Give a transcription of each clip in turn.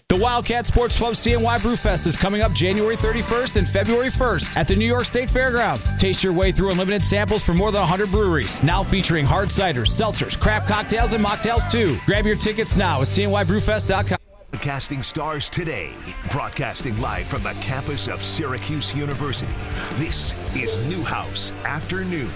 The Wildcat Sports Pub CNY Brewfest is coming up January 31st and February 1st at the New York State Fairgrounds. Taste your way through unlimited samples from more than 100 breweries. Now featuring hard ciders, seltzers, craft cocktails, and mocktails too. Grab your tickets now at cnybrewfest.com. Broadcasting stars today, broadcasting live from the campus of Syracuse University. This is Newhouse Afternoon.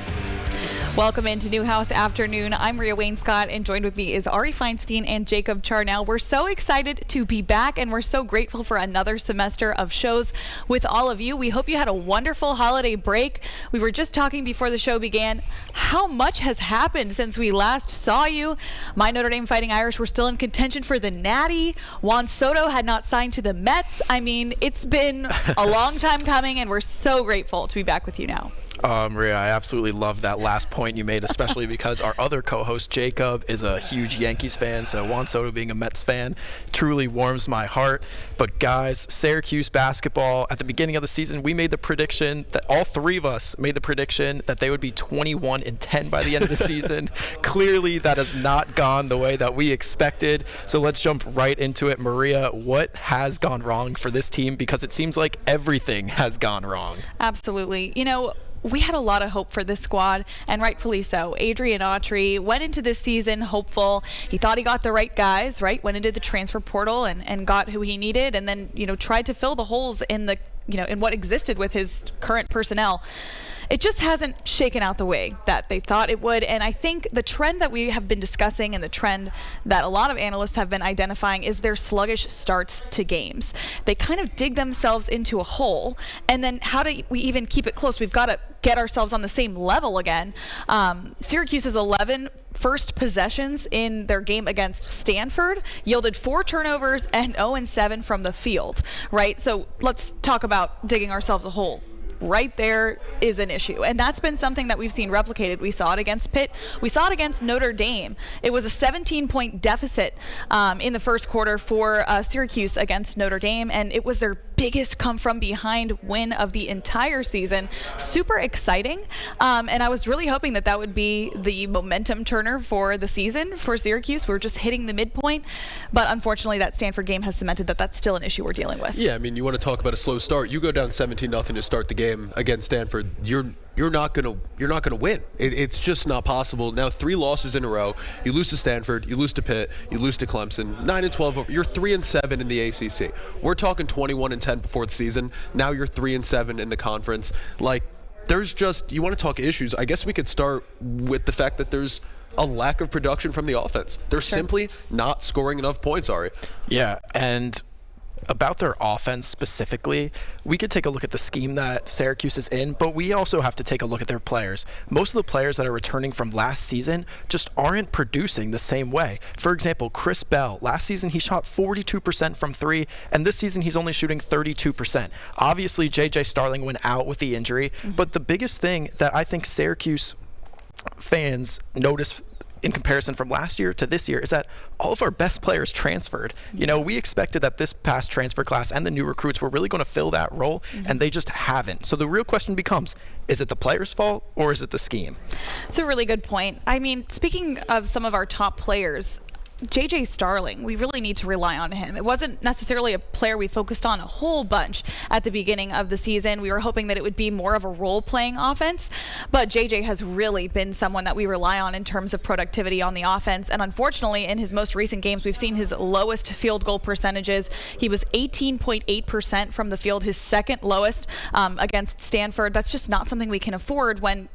Welcome into Newhouse Afternoon. I'm Maria Wainscott, and joined with me is Ari Feinstein and Jacob Charnow. We're so excited to be back, and we're so grateful for another semester of shows with all of you. We hope you had a wonderful holiday break. We were just talking before the show began how much has happened since we last saw you. My Notre Dame Fighting Irish were still in contention for the Natty. Juan Soto had not signed to the Mets. I mean, it's been a long time coming, and we're so grateful to be back with you now. Maria, I absolutely love that last point you made, especially because our other co-host, Jacob, is a huge Yankees fan, so Juan Soto being a Mets fan truly warms my heart. But guys, Syracuse basketball, at the beginning of the season, we made the prediction that all three of us made the prediction that they would be 21-10 by the end of the season. Clearly, that has not gone the way that we expected. So let's jump right into it. Maria, what has gone wrong for this team? Because it seems like everything has gone wrong. Absolutely. You know, we had a lot of hope for this squad, and rightfully so. Adrian Autry went into this season hopeful. He thought he got the right guys, right? Went into the transfer portal and got who he needed, and then, tried to fill the holes in the, in what existed with his current personnel. It just hasn't shaken out the way that they thought it would. And I think the trend that we have been discussing and the trend that a lot of analysts have been identifying is their sluggish starts to games. They kind of dig themselves into a hole. And then how do we even keep it close? We've got to get ourselves on the same level again. Syracuse's 11 first possessions in their game against Stanford yielded 4 turnovers and 0-7 from the field, right? So let's talk about digging ourselves a hole. Right there is an issue. And that's been something that we've seen replicated. We saw it against Pitt. We saw it against Notre Dame. It was a 17-point deficit in the first quarter for Syracuse against Notre Dame, and it was their biggest come-from-behind win of the entire season. Super exciting, and I was really hoping that would be the momentum turner for the season for Syracuse. We're just hitting the midpoint, but unfortunately that Stanford game has cemented that that's still an issue we're dealing with. Yeah, I mean, you want to talk about a slow start. You go down 17-0 to start the game against Stanford. You're not gonna win. It's just not possible. Now 3 losses in a row. You lose to Stanford, you lose to Pitt, you lose to Clemson. 9-12. You're 3-7 in the ACC. We're talking 21-10 before the season. Now you're 3-7 in the conference. Like, there's just, you want to talk issues. I guess we could start with the fact that there's a lack of production from the offense. They're simply not scoring enough points, Ari. Yeah, and about their offense specifically, we could take a look at the scheme that Syracuse is in, but we also have to take a look at their players. Most of the players that are returning from last season just aren't producing the same way. For example, Chris Bell, last season he shot 42% from 3, and this season he's only shooting 32%. Obviously, J.J. Starling went out with the injury, but the biggest thing that I think Syracuse fans notice in comparison from last year to this year is that all of our best players transferred. We expected that this past transfer class and the new recruits were really going to fill that role, and they just haven't. So the real question becomes, is it the players' fault or is it the scheme? It's a really good point. I mean, speaking of some of our top players, J.J. Starling, we really need to rely on him. It wasn't necessarily a player we focused on a whole bunch at the beginning of the season. We were hoping that it would be more of a role-playing offense, but J.J. has really been someone that we rely on in terms of productivity on the offense, and unfortunately, in his most recent games, we've seen his lowest field goal percentages. He was 18.8% from the field, his second lowest against Stanford. That's just not something we can afford when,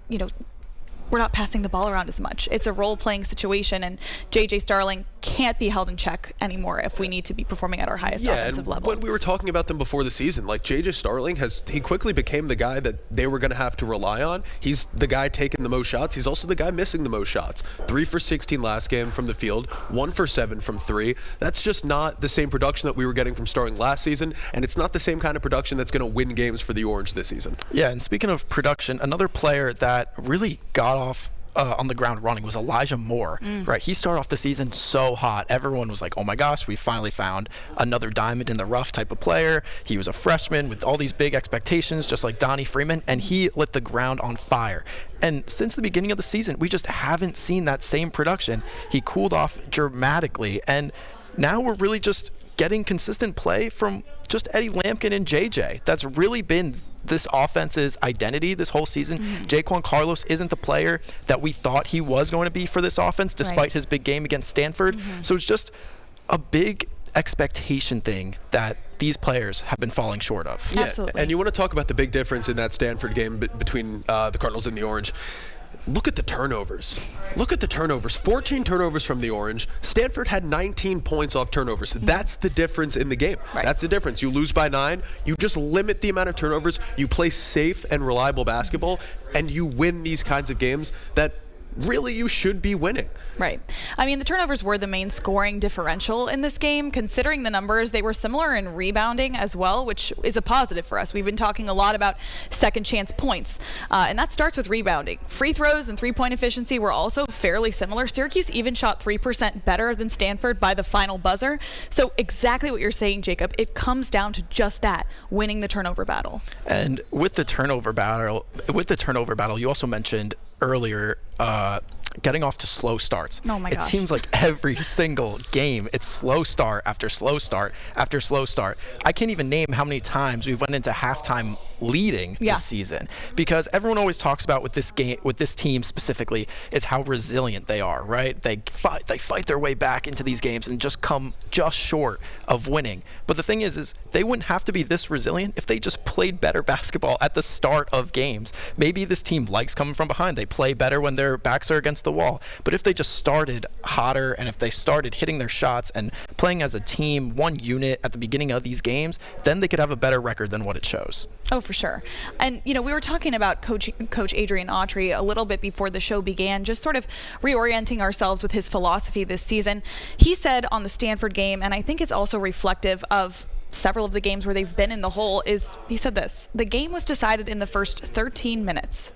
we're not passing the ball around as much. It's a role-playing situation, and J.J. Starling can't be held in check anymore if we need to be performing at our highest offensive level. When we were talking about them before the season, like J.J. Starling he quickly became the guy that they were going to have to rely on. He's the guy taking the most shots. He's also the guy missing the most shots. 3 for 16 last game from the field, 1 for 7 from 3. That's just not the same production that we were getting from Starling last season, and it's not the same kind of production that's going to win games for the Orange this season. Yeah, and speaking of production, another player that really got off on the ground running was Elijah Moore, right? He started off the season so hot. Everyone was like, oh my gosh, we finally found another diamond in the rough type of player. He was a freshman with all these big expectations, just like Donnie Freeman, and he lit the ground on fire. And since the beginning of the season, we just haven't seen that same production. He cooled off dramatically, and now we're really just getting consistent play from just Eddie Lampkin and JJ. That's really been this offense's identity this whole season. Jaquan Carlos isn't the player that we thought he was going to be for this offense, despite his big game against Stanford. So it's just a big expectation thing that these players have been falling short of. Yeah, Absolutely. and you want to talk about the big difference in that Stanford game between the Cardinals and the Orange. Look at the turnovers. 14 turnovers from the Orange. Stanford had 19 points off turnovers. That's the difference in the game. Right. That's the difference. You lose by 9. You just limit the amount of turnovers. You play safe and reliable basketball, and you win these kinds of games that really you should be winning. Right. I mean, the turnovers were the main scoring differential in this game. Considering the numbers, they were similar in rebounding as well, which is a positive for us. We've been talking a lot about second chance points, and that starts with rebounding. Free throws and three-point efficiency were also fairly similar. Syracuse even shot 3% better than Stanford by the final buzzer. So exactly what you're saying, Jacob, it comes down to just that, winning the turnover battle. And with the turnover battle, you also mentioned earlier getting off to slow starts. Oh my It gosh. seems like every single game, it's slow start after slow start after slow start. I can't even name how many times we've went into halftime leading this season, because everyone always talks about with this team specifically is how resilient they are, right? They fight their way back into these games and just come just short of winning. But the thing is they wouldn't have to be this resilient if they just played better basketball at the start of games. Maybe this team likes coming from behind. They play better when their backs are against the wall. But if they just started hotter and if they started hitting their shots and playing as a team, one unit at the beginning of these games, then they could have a better record than what it shows. Oh, for sure. And, we were talking about Coach Adrian Autry a little bit before the show began, just sort of reorienting ourselves with his philosophy this season. He said on the Stanford game, and I think it's also reflective of several of the games where they've been in the hole, is he said this: the game was decided in the first 13 minutes.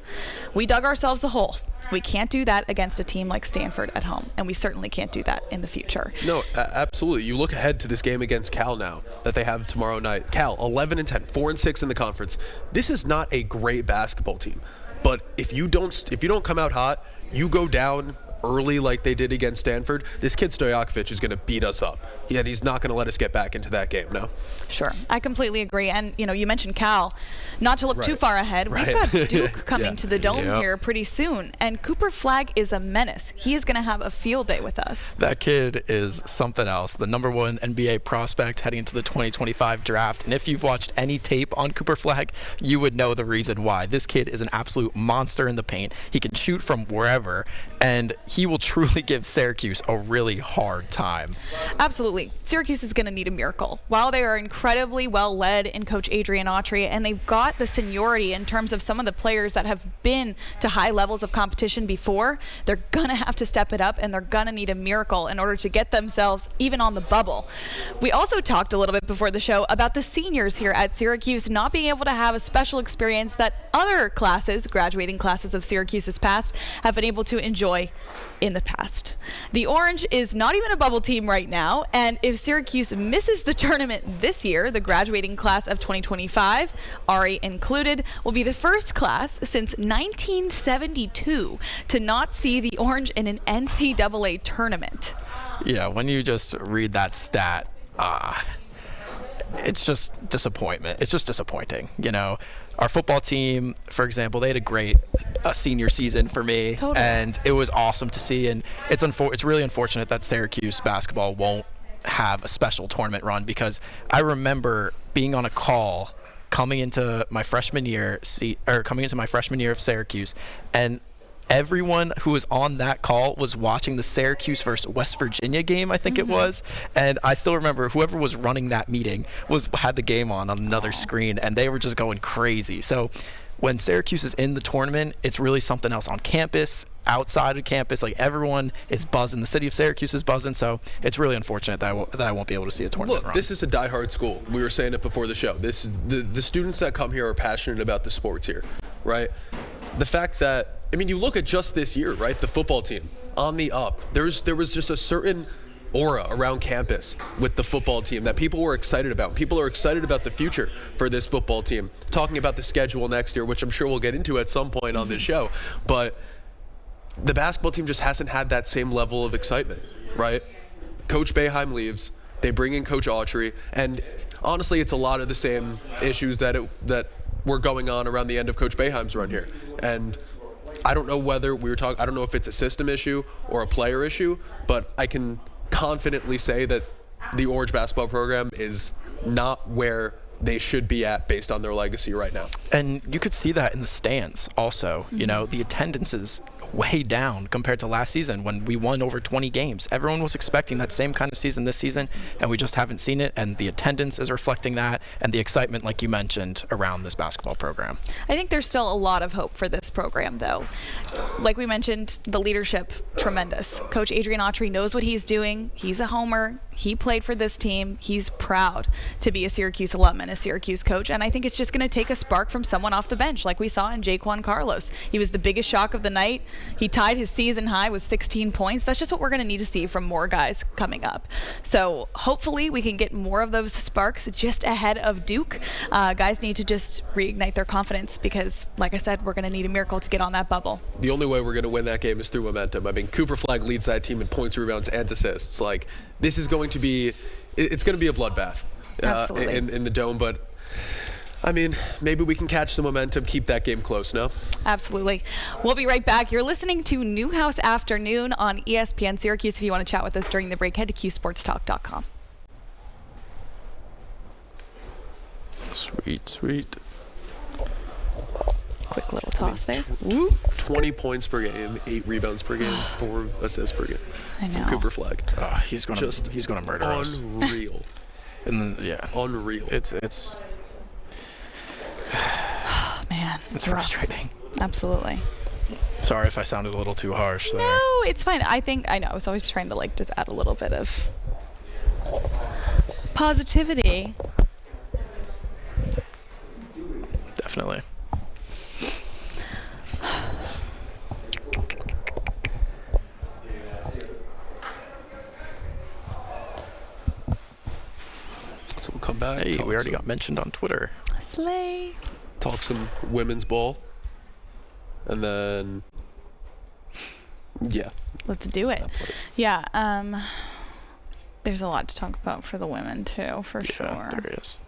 We dug ourselves a hole. We can't do that against a team like Stanford at home, and we certainly can't do that in the future. No, absolutely. You look ahead to this game against Cal now that they have tomorrow night. Cal, 11-10, 4-6 in the conference. This is not a great basketball team, but if you don't come out hot, you go down early like they did against Stanford, this kid Stojakovic is going to beat us up. Yet he's not going to let us get back into that game, no? Sure. I completely agree. And, you mentioned Cal. Not to look too far ahead, we've got Duke coming to the Dome here pretty soon. And Cooper Flagg is a menace. He is going to have a field day with us. That kid is something else. The #1 NBA prospect heading into the 2025 draft. And if you've watched any tape on Cooper Flagg, you would know the reason why. This kid is an absolute monster in the paint. He can shoot from wherever, and he will truly give Syracuse a really hard time. Absolutely. Syracuse is going to need a miracle. While they are incredibly well led in Coach Adrian Autry, and they've got the seniority in terms of some of the players that have been to high levels of competition before, they're going to have to step it up, and they're going to need a miracle in order to get themselves even on the bubble. We also talked a little bit before the show about the seniors here at Syracuse not being able to have a special experience that other classes, graduating classes of Syracuse's past, have been able to enjoy in the past. The Orange is not even a bubble team right now, and if Syracuse misses the tournament this year, the graduating class of 2025, Ari included, will be the first class since 1972 to not see the Orange in an NCAA tournament. Yeah, when you just read that stat, it's just disappointment. It's just disappointing, Our football team, for example, they had a great senior season for me, Totally. And it was awesome to see. And it's really unfortunate that Syracuse basketball won't have a special tournament run, because I remember being on a call coming into my freshman year of Syracuse, and everyone who was on that call was watching the Syracuse versus West Virginia game, I think it was. And I still remember whoever was running that meeting had the game on another screen, and they were just going crazy. So when Syracuse is in the tournament, it's really something else on campus, outside of campus. Like, everyone is buzzing. The city of Syracuse is buzzing. So it's really unfortunate that I won't be able to see a tournament run. This is a diehard school. We were saying it before the show. This is the students that come here are passionate about the sports here, right? The fact that, you look at just this year, right? The football team on the up. There was just a certain aura around campus with the football team that people were excited about. People are excited about the future for this football team. Talking about the schedule next year, which I'm sure we'll get into at some point on this show. But the basketball team just hasn't had that same level of excitement, right? Coach Boeheim leaves. They bring in Coach Autry, and honestly, it's a lot of the same issues that were going on around the end of Coach Boeheim's run here. And I don't know whether I don't know if it's a system issue or a player issue, but I can confidently say that the Orange basketball program is not where they should be at based on their legacy right now. And you could see that in the stands also. You know, the attendance is way down compared to last season when we won over 20 games. Everyone was expecting that same kind of season this season, and we just haven't seen it. And the attendance is reflecting that, and the excitement, like you mentioned, around this basketball program. I think there's still a lot of hope for this program, though. Like we mentioned, the leadership, tremendous. Coach Adrian Autry knows what he's doing. He's a homer. He played for this team. He's proud to be a Syracuse alum and a Syracuse coach. And I think it's just going to take a spark from someone off the bench, like we saw in Jaquan Carlos. He was the biggest shock of the night. He tied his season high with 16 points. That's just what we're going to need to see from more guys coming up. So hopefully we can get more of those sparks just ahead of Duke. Guys need to just reignite their confidence because, like I said, we're going to need a miracle to get on that bubble. The only way we're going to win that game is through momentum. I mean, Cooper Flagg leads that team in points, rebounds, and assists. Like, this is going to be, it's going to be a bloodbath in the Dome. But, I mean, maybe we can catch some momentum, keep that game close, no? Absolutely. We'll be right back. You're listening to Newhouse Afternoon on ESPN Syracuse. If you want to chat with us during the break, head to QSportsTalk.com. Sweet, sweet. Quick little toss there. 20 points per game, 8 rebounds per game, 4 assists per game. I know. Cooper Flagg. He's gonna murder us. Unreal. And then, yeah. Unreal. It's Man. it's frustrating. Absolutely. Sorry if I sounded a little too harsh there. No, it's fine. I know. I was always trying to just add a little bit of positivity. Definitely. So we'll come back. Hey, we already got mentioned on Twitter. Slay. Talk some women's ball. And then, yeah. Let's do it. Yeah. There's a lot to talk about for the women, too, for sure. Yeah, there is.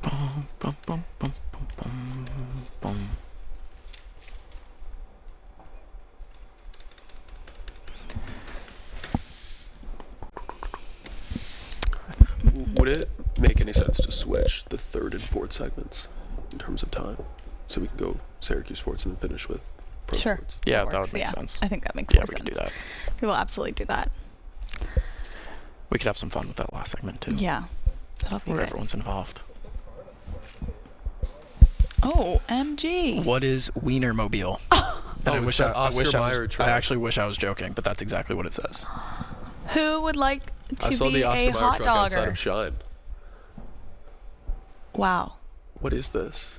Bum, bum, bum, bum, bum, bum. Would it make any sense to switch the third and fourth segments in terms of time? So we can go Syracuse sports and then finish with pro Sure. sports? Yeah, That that works. would make Yeah. sense. I think that makes Yeah, more we sense. can do that. We will absolutely do that. We could have some fun with that last segment, too. Yeah. That'll be Where good. everyone's involved. Oh, MG. What is Wienermobile? And it's that Oscar Mayer track. I actually wish I was joking, but that's exactly what it says. Who would like to I saw be the Oscar a Mayer hot truck outside dogger? of Shine. Wow. What is this?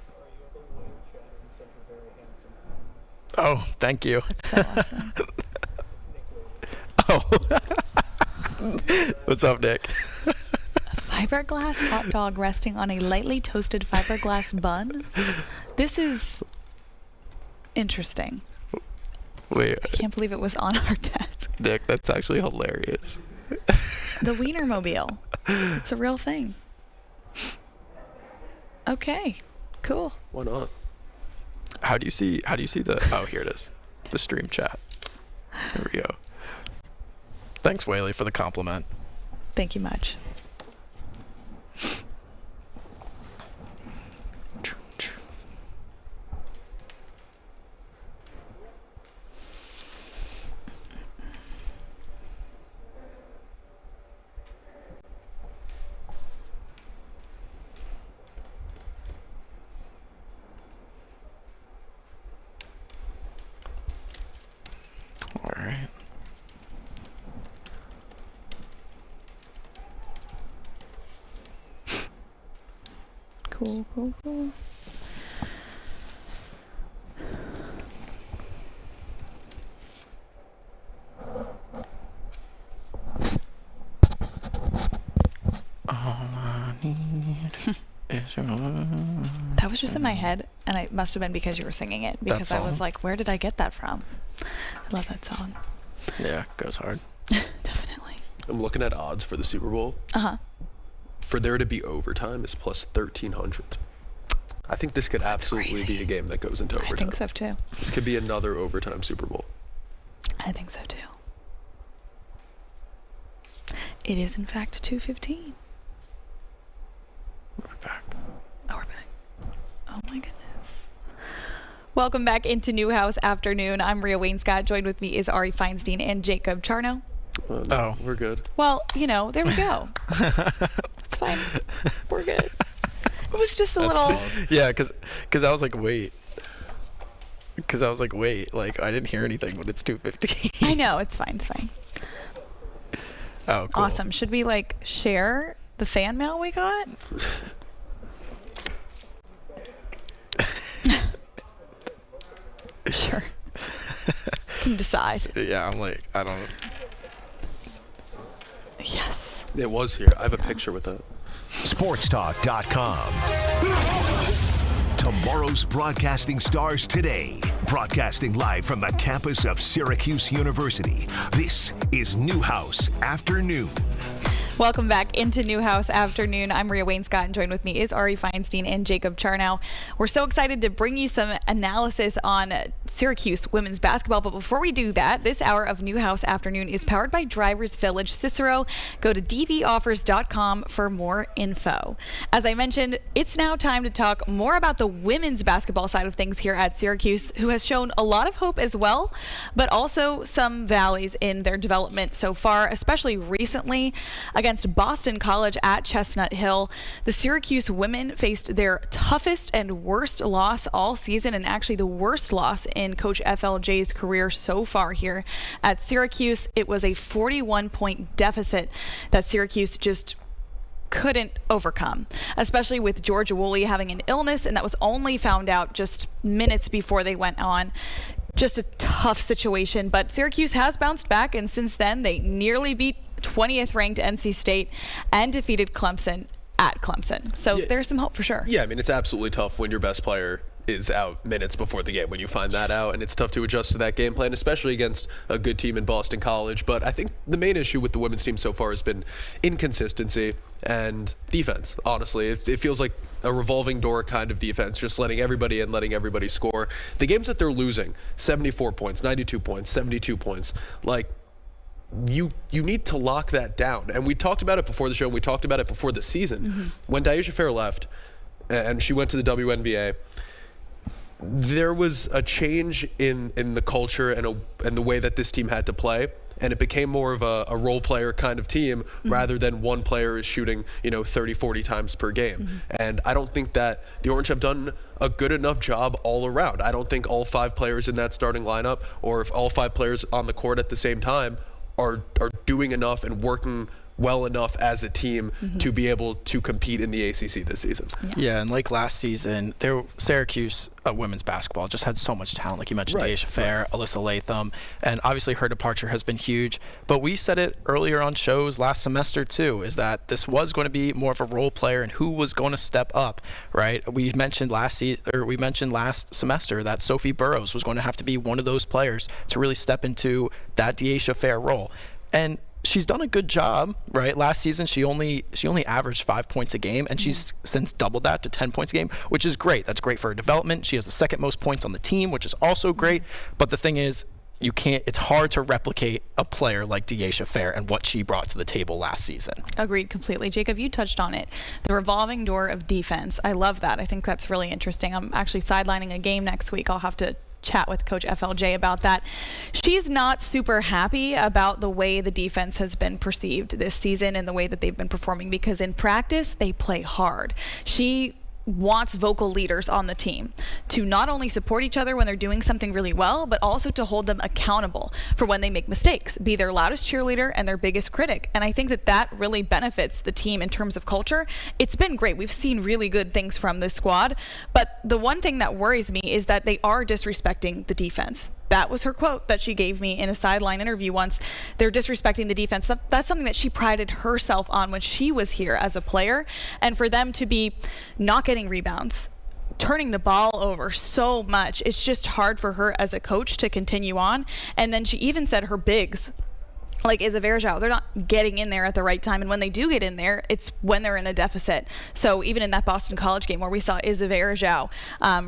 Oh, thank you. That's so awesome. Oh. What's up, Nick? A fiberglass hot dog resting on a lightly toasted fiberglass bun. This is interesting. Wait, I can't believe it was on our desk. Nick, that's actually hilarious. The Wienermobile. It's a real thing. Okay. Cool. Why not? How do you see the oh, here it is. The stream chat. There we go. Thanks, Whaley, for the compliment. Thank you much. All right. Cool, cool, cool. All I need is your love. That was just in my head, And it must have been because you were singing it, because I was like, where did I get that from? I love that song. Yeah, goes hard. Definitely. I'm looking at odds for the Super Bowl. Uh-huh. For there to be overtime is plus 1,300. I think this could absolutely be a game that goes into overtime. I think so too. This could be another overtime Super Bowl. I think so too. It is in fact 2:15. We're back. Oh, we're back. Oh my goodness. Welcome back into Newhouse Afternoon. I'm Maria Wainscott. Joined with me is Ari Feinstein and Jacob Charnow. No, we're good. Well, there we go. It's fine. We're good. It was just a little. Yeah, because I was like, wait. Like, I didn't hear anything, but it's 2:15. I know. It's fine. It's fine. Oh, cool. Awesome. Should we share the fan mail we got? Sure. Can decide. Yeah, I'm like, I don't. Yes. It was here. I have a picture with that. Sportstalk.com. Tomorrow's broadcasting stars today. Broadcasting live from the campus of Syracuse University. This is Newhouse Afternoon. Welcome back into Newhouse Afternoon. I'm Maria Wainscott, and joined with me is Ari Feinstein and Jacob Charnow. We're so excited to bring you some analysis on Syracuse women's basketball. But before we do that, this hour of Newhouse Afternoon is powered by Drivers Village Cicero. Go to dvoffers.com for more info. As I mentioned, it's now time to talk more about the women's basketball side of things here at Syracuse, who has shown a lot of hope as well, but also some valleys in their development so far, especially recently. Against Boston College at Chestnut Hill, the Syracuse women faced their toughest and worst loss all season, and actually the worst loss in Coach FLJ's career so far here at Syracuse. It was a 41-point deficit that Syracuse just couldn't overcome, especially with Georgia Woolley having an illness, and that was only found out just minutes before they went on. Just a tough situation, but Syracuse has bounced back, and since then they nearly beat 20th ranked NC State and defeated Clemson at Clemson. So there's some hope for sure. Yeah, I mean, it's absolutely tough when your best player is out minutes before the game, when you find that out, and it's tough to adjust to that game plan, especially against a good team in Boston College. But I think the main issue with the women's team so far has been inconsistency and defense, honestly. It feels like a revolving door kind of defense, just letting everybody in, letting everybody score. The games that they're losing, 74 points, 92 points, 72 points, you need to lock that down. And we talked about it before the show, and we talked about it before the season. Mm-hmm. When Daisha Fair left and she went to the WNBA, there was a change in the culture and the way that this team had to play, and it became more of a role player kind of team rather than one player is shooting 30, 40 times per game. Mm-hmm. And I don't think that the Orange have done a good enough job all around. I don't think all 5 players in that starting lineup, or if all 5 players on the court at the same time, are doing enough and working well enough as a team to be able to compete in the ACC this season. Yeah, and like last season, Syracuse women's basketball just had so much talent. Like you mentioned, Daisha Fair, Alyssa Latham, and obviously her departure has been huge. But we said it earlier on shows last semester too, is that this was going to be more of a role player and who was going to step up, right? We mentioned last semester that Sophie Burrows was going to have to be one of those players to really step into that Daisha Fair role. And she's done a good job, right? Last season, she only averaged 5 points a game, and she's since doubled that to 10 points a game, which is great. That's great for her development. She has the second most points on the team, which is also great. But the thing is, it's hard to replicate a player like Daisha Fair and what she brought to the table last season. Agreed completely. Jacob, you touched on it. The revolving door of defense. I love that. I think that's really interesting. I'm actually sidelining a game next week. I'll have to chat with Coach FLJ about that. She's not super happy about the way the defense has been perceived this season and the way that they've been performing, because in practice they play hard. She wants vocal leaders on the team to not only support each other when they're doing something really well, but also to hold them accountable for when they make mistakes, be their loudest cheerleader and their biggest critic. And I think that really benefits the team in terms of culture. It's been great. We've seen really good things from this squad, but the one thing that worries me is that they are disrespecting the defense. That was her quote that she gave me in a sideline interview once. They're disrespecting the defense. That's something that she prided herself on when she was here as a player. And for them to be not getting rebounds, turning the ball over so much. It's just hard for her as a coach to continue on. And then she even said her bigs, like Isa Verjao, they're not getting in there at the right time. And when they do get in there, it's when they're in a deficit. So even in that Boston College game where we saw Isa Verjao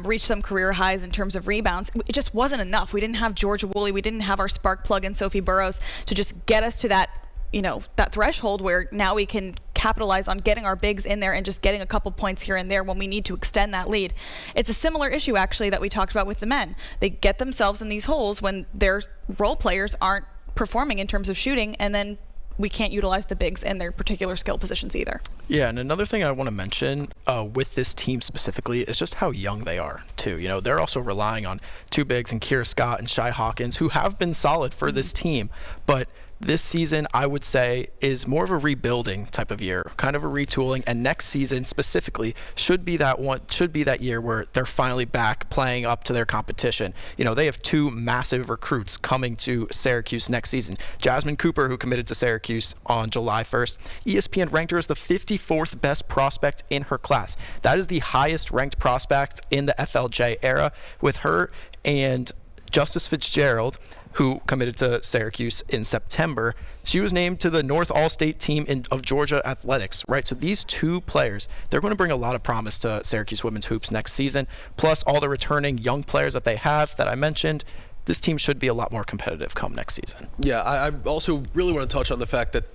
reach some career highs in terms of rebounds, it just wasn't enough. We didn't have Georgia Woolley. We didn't have our spark plug in Sophie Burrows to just get us to that, that threshold where now we can capitalize on getting our bigs in there and just getting a couple points here and there when we need to extend that lead. It's a similar issue actually that we talked about with the men. They get themselves in these holes when their role players aren't performing in terms of shooting, and then we can't utilize the bigs in their particular skill positions either. Yeah, and another thing I want to mention with this team specifically is just how young they are, too. They're also relying on two bigs and Kira Scott and Shai Hawkins, who have been solid for this team, but this season, I would say, is more of a rebuilding type of year, kind of a retooling, and next season specifically should be that year where they're finally back playing up to their competition. They have two massive recruits coming to Syracuse next season. Jasmine Cooper, who committed to Syracuse on July 1st, ESPN ranked her as the 54th best prospect in her class. That is the highest ranked prospect in the FLJ era, with her and Justice Fitzgerald, who committed to Syracuse in September. She was named to the North All-State team of Georgia Athletics, right? So these two players, they're going to bring a lot of promise to Syracuse women's hoops next season, plus all the returning young players that they have that I mentioned. This team should be a lot more competitive come next season. Yeah, I also really want to touch on the fact that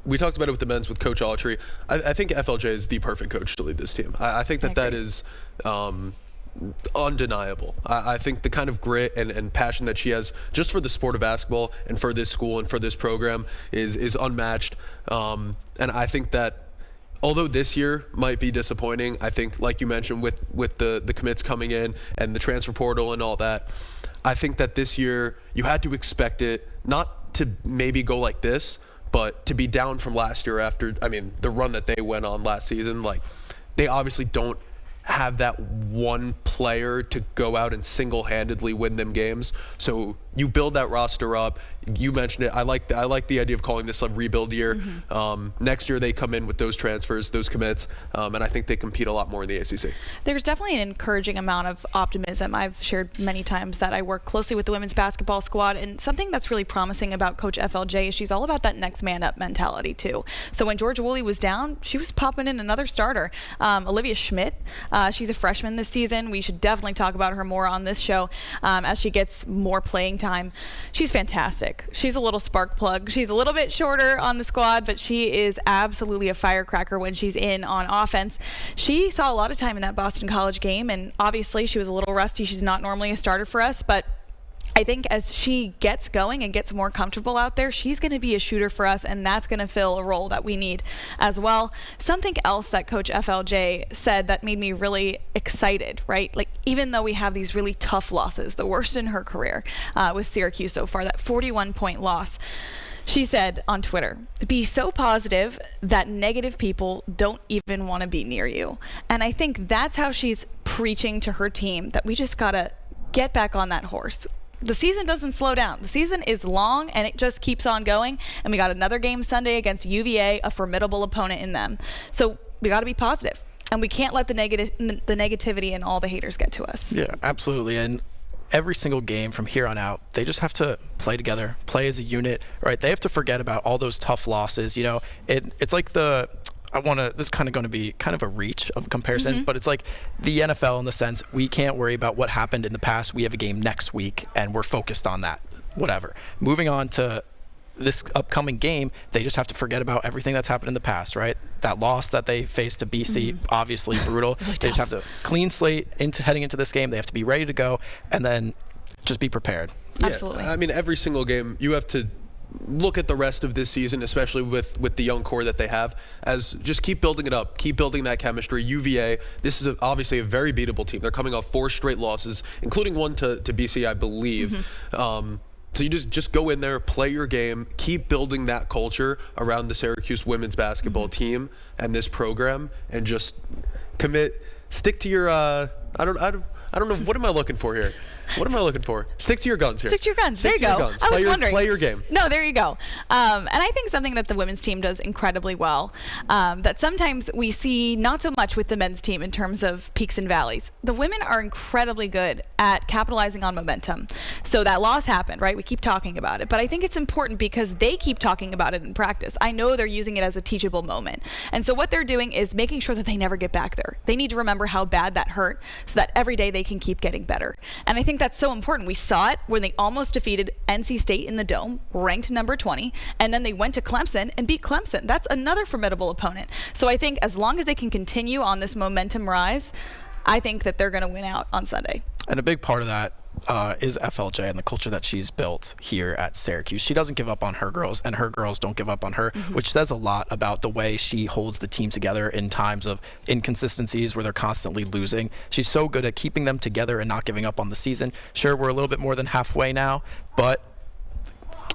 we talked about it with the men's with Coach Autry. I think FLJ is the perfect coach to lead this team. I think that is undeniable. I think the kind of grit and passion that she has just for the sport of basketball and for this school and for this program is unmatched. And I think that although this year might be disappointing, I think, like you mentioned, with the commits coming in and the transfer portal and all that, I think that this year you had to expect it not to maybe go like this, but to be down from last year after, the run that they went on last season. Like, they obviously don't have that one player to go out and single-handedly win them games. So you build that roster up. You mentioned it. I like the idea of calling this a rebuild year. Mm-hmm. Next year they come in with those transfers, those commits, and I think they compete a lot more in the ACC. There's definitely an encouraging amount of optimism. I've shared many times that I work closely with the women's basketball squad, and something that's really promising about Coach FLJ is she's all about that next man up mentality too. So when Georgia Woolley was down, she was popping in another starter. Olivia Schmidt, she's a freshman this season. We should definitely talk about her more on this show as she gets more playing time. She's fantastic. She's a little spark plug. She's a little bit shorter on the squad, but she is absolutely a firecracker when she's in on offense. She saw a lot of time in that Boston College game, and obviously she was a little rusty. She's not normally a starter for us, but I think as she gets going and gets more comfortable out there, she's going to be a shooter for us, and that's going to fill a role that we need as well. Something else that Coach FLJ said that made me really excited, right? Like, even though we have these really tough losses, the worst in her career with Syracuse so far, that 41-point loss, she said on Twitter, "Be so positive that negative people don't even want to be near you." And I think that's how she's preaching to her team, that we just got to get back on that horse. The season doesn't slow down. The season is long, and it just keeps on going. And we got another game Sunday against UVA, a formidable opponent in them. So we got to be positive, and we can't let the negativity and all the haters get to us. Yeah, absolutely. And every single game from here on out, they just have to play together, play as a unit, right? They have to forget about all those tough losses. It's like this is kind of going to be kind of a reach of comparison, but it's like the NFL in the sense we can't worry about what happened in the past. We have a game next week and we're focused on that, whatever. Moving on to this upcoming game, they just have to forget about everything that's happened in the past, right? That loss that they faced to BC, obviously brutal. Really they just have to clean slate heading into this game. They have to be ready to go and then just be prepared. Yeah, Absolutely. Every single game you have to look at the rest of this season, especially with the young core that they have, as just keep building it up, keep building that chemistry. UVA, this is obviously a very beatable team. They're coming off 4 straight losses, including one to BC, I believe. So you just go in there, play your game, keep building that culture around the Syracuse women's basketball team and this program, and just stick to your I don't know, what am I looking for here? What am I looking for? Stick to your guns here. Stick to your guns. Stick There you to go. your guns. I was wondering. Play your game. No, there you go. And I think something that the women's team does incredibly well, that sometimes we see not so much with the men's team in terms of peaks and valleys. The women are incredibly good at capitalizing on momentum. So that loss happened, right? We keep talking about it. But I think it's important because they keep talking about it in practice. I know they're using it as a teachable moment. And so what they're doing is making sure that they never get back there. They need to remember how bad that hurt so that every day they can keep getting better. And I think that's so important. We saw it when they almost defeated NC State in the Dome, ranked number 20, and then they went to Clemson and beat Clemson. That's another formidable opponent. So I think as long as they can continue on this momentum rise, I think that they're going to win out on Sunday. And a big part of that is FLJ and the culture that she's built here at Syracuse. She doesn't give up on her girls, and her girls don't give up on her, which says a lot about the way she holds the team together in times of inconsistencies where they're constantly losing. She's so good at keeping them together and not giving up on the season. Sure, we're a little bit more than halfway now, but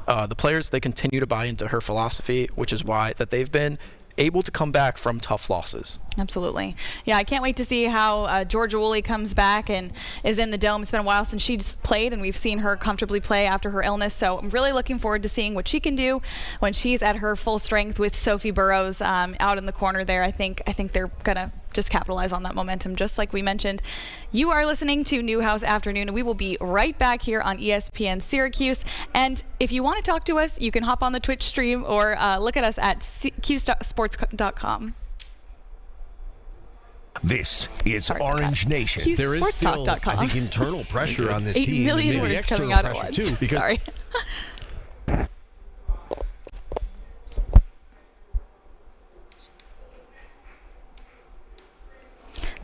the players, they continue to buy into her philosophy, which is why that they've been able to come back from tough losses. Absolutely. Yeah, I can't wait to see how Georgia Woolley comes back and is in the Dome. It's been a while since she's played, and we've seen her comfortably play after her illness. So I'm really looking forward to seeing what she can do when she's at her full strength with Sophie Burrows out in the corner there. I think they're going to just capitalize on that momentum, just like we mentioned. You are listening to Newhouse Afternoon, and we will be right back here on ESPN Syracuse. And if you want to talk to us, you can hop on the Twitch stream or look at us at cuesports.com. This is Sorry, Orange Nation. Cuse There is still, I sportstalk.com. think, internal pressure on this 8 team, million and maybe words external coming out at pressure once. too. Because Sorry.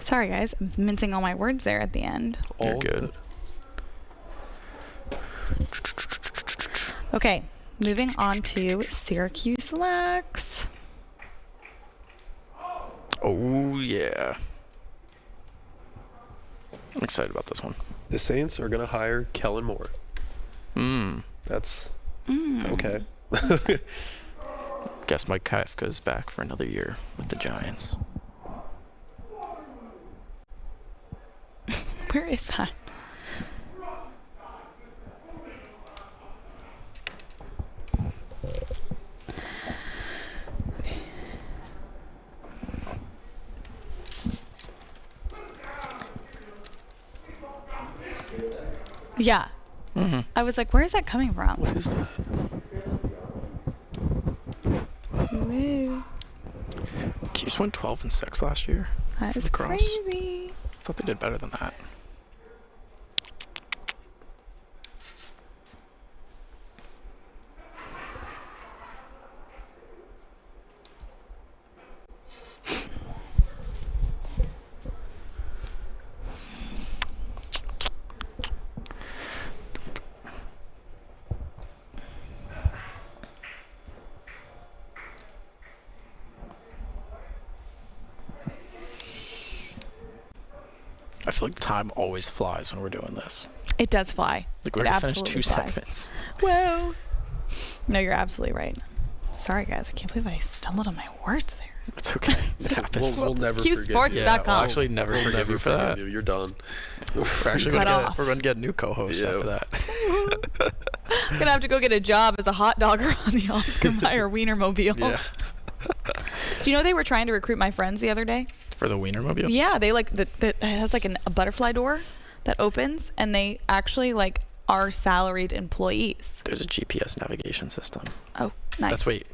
Sorry, guys. I'm mincing all my words there at the end. You're good. Okay, moving on to Syracuse Lex. Oh, yeah. I'm excited about this one. The Saints are going to hire Kellen Moore. That's okay. Guess Mike Kafka's back for another year with the Giants. Where is that? Yeah. I was like, where is that coming from? What is that? Woo. Cuse went 12-6 last year. That for is lacrosse. crazy. I thought they did better than that. I feel like time always flies when we're doing this. It does fly. Like we're It gonna finish absolutely 2 flies. segments. Whoa. No, you're absolutely right. Sorry, guys. I can't believe I stumbled on my words there. It's okay. It happens. We'll never Cuesports.com. forgive you. Yeah, we'll actually never forgive you for that. You're done. We're actually Cut gonna off. we're gonna get a new co-host Yeah. after that. I'm gonna have to go get a job as a hot dogger on the Oscar Mayer Wienermobile. Yeah. Do you know they were trying to recruit my friends the other day? For the Wienermobile? Yeah, they like it has like a butterfly door that opens, and they actually like are salaried employees. There's a GPS navigation system. Oh, nice. That's wait.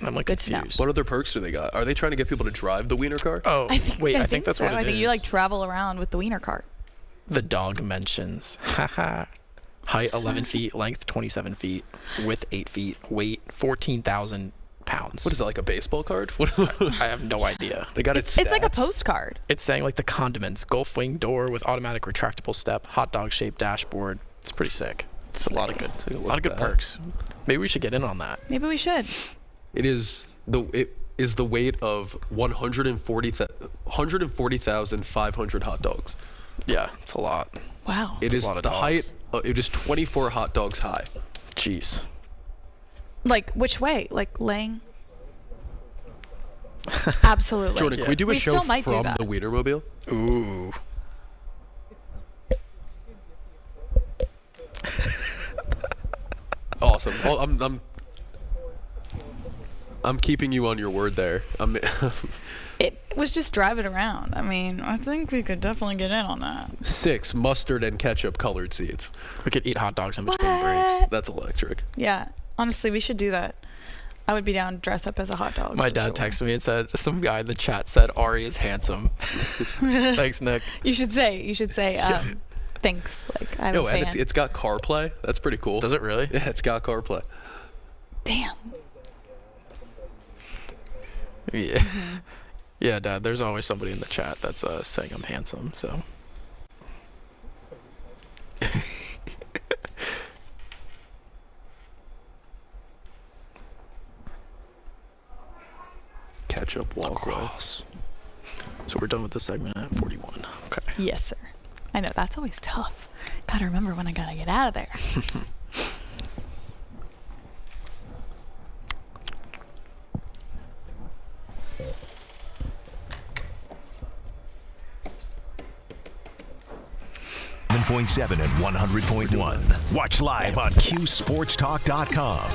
I'm like Good to know. confused. What other perks do they got? Are they trying to get people to drive the wiener car? Oh, I think, wait. I think that's so. what it is. I think you like travel around with the wiener cart. The dog mentions. Haha. Height 11 feet, length 27 feet, width 8 feet, weight 14,000 pounds. What is that, like a baseball card? What? I have no idea. They got It's like a stats? postcard. It's saying like the condiments, Gulf wing door with automatic retractable step, hot dog shaped dashboard. It's pretty sick. It's a lot of good, Take a look lot of good at that. perks. Maybe we should get in on that. Maybe we should. It is the weight of 140,500 hot dogs. Yeah, it's a lot. Wow. It a is lot of the dogs. height. It is 24 hot dogs high. Jeez. Like which way? Like laying? Absolutely. Jordan, can we do a We show still might do from that. the Wienermobile? Ooh. Awesome. Well, I'm keeping you on your word there. It was just driving around. I mean, I think we could definitely get in on that. 6 mustard and ketchup colored seats. We could eat hot dogs in between breaks. That's electric. Yeah, honestly, we should do that. I would be down to dress up as a hot dog. My dad texted me and said, some guy in the chat said, Ari is handsome. Thanks, Nick. You should say, thanks. Like, I'm a fan. And it's got CarPlay. That's pretty cool. Does it really? Yeah, it's got CarPlay. Damn. Yeah. Yeah, Dad, there's always somebody in the chat that's saying I'm handsome, so. Ketchup walkway. Lacrosse. So we're done with this segment at 41. Okay. Yes, sir. I know, that's always tough. Gotta remember when I gotta get out of there. .7 and 100.1. Watch live on CuseSportsTalk.com.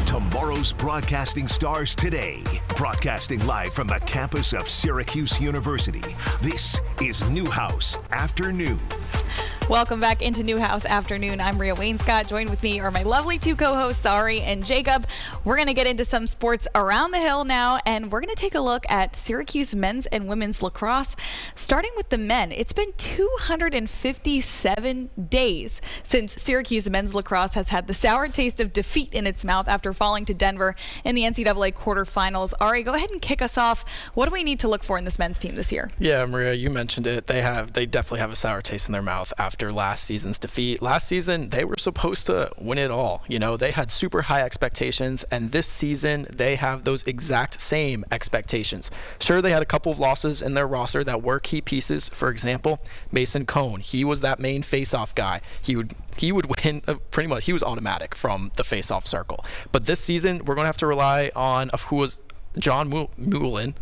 Tomorrow's broadcasting stars today. Broadcasting live from the campus of Syracuse University. This is Newhouse Afternoon. Welcome back into Newhouse Afternoon. I'm Maria Wainscott. Joined with me are my lovely two co-hosts, Ari and Jacob. We're going to get into some sports around the hill now, and we're going to take a look at Syracuse men's and women's lacrosse. Starting with the men, it's been 257 days since Syracuse men's lacrosse has had the sour taste of defeat in its mouth after falling to Denver in the NCAA quarterfinals. Ari, go ahead and kick us off. What do we need to look for in this men's team this year? Yeah, Maria, you mentioned it. They definitely have a sour taste in their mouth after last season's defeat. Last season, they were supposed to win it all. You know, they had super high expectations, and this season, they have those exact same expectations. Sure, they had a couple of losses in their roster that were key pieces. For example, Mason Cone. He was that main face-off guy. He would win pretty much. He was automatic from the face-off circle. But this season, we're going to have to rely on who was John Moulin,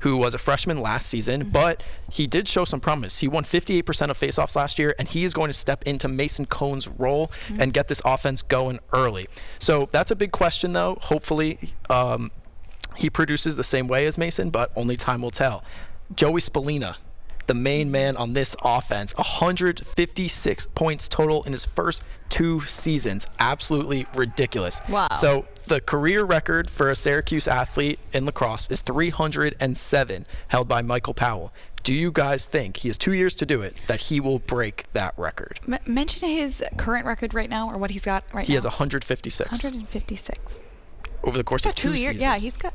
who was a freshman last season, but he did show some promise. He won 58% of faceoffs last year, and he is going to step into Mason Cone's role and get this offense going early. So that's a big question, though. Hopefully, he produces the same way as Mason, but only time will tell. Joey Spallina, the main man on this offense, 156 points total in his first 2 seasons. Absolutely ridiculous. Wow. So the career record for a Syracuse athlete in lacrosse is 307, held by Michael Powell. Do you guys think, he has 2 years to do it, that he will break that record? Mention his current record right now, or what he's got right now. He has 156. 156. Over the course of 2 seasons. Yeah, he's got...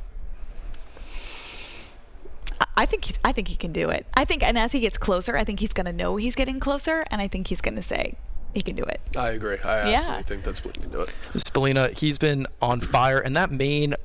I think he can do it. And as he gets closer, I think he's going to know he's getting closer, and I think he's going to say he can do it. I agree. I absolutely think that's what he can do it. Spallina, he's been on fire, and that main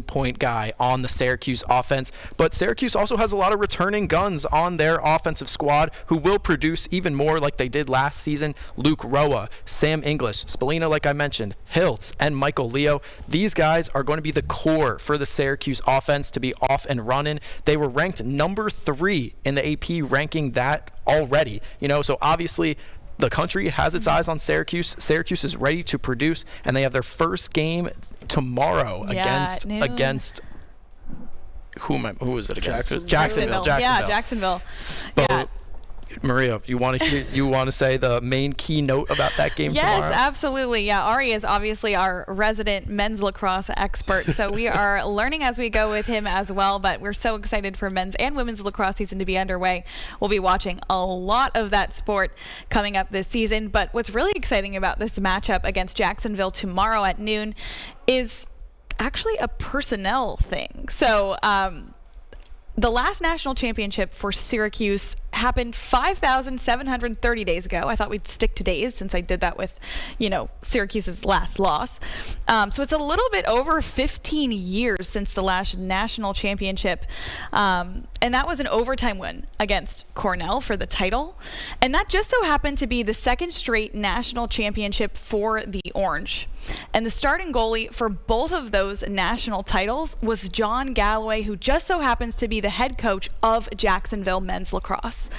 point guy on the Syracuse offense. But Syracuse also has a lot of returning guns on their offensive squad who will produce even more like they did last season. Luke Roa, Sam English, Spallina, like I mentioned, Hiltz, and Michael Leo. These guys are going to be the core for the Syracuse offense to be off and running. They were ranked number 3 in the AP ranking that already. So obviously the country has its eyes on Syracuse. Syracuse is ready to produce, and they have their first game tomorrow against who is it again? Jacksonville. Yeah, Jacksonville. But Maria, you want to say the main keynote about that game tomorrow? Yes, absolutely. Yeah, Ari is obviously our resident men's lacrosse expert, so we are learning as we go with him as well, but we're so excited for men's and women's lacrosse season to be underway. We'll be watching a lot of that sport coming up this season, but what's really exciting about this matchup against Jacksonville tomorrow at noon is actually a personnel thing. So, the last national championship for Syracuse happened 5,730 days ago. I thought we'd stick to days since I did that with, Syracuse's last loss. So it's a little bit over 15 years since the last national championship. And that was an overtime win against Cornell for the title. And that just so happened to be the second straight national championship for the Orange. And the starting goalie for both of those national titles was John Galloway, who just so happens to be the head coach of Jacksonville men's lacrosse.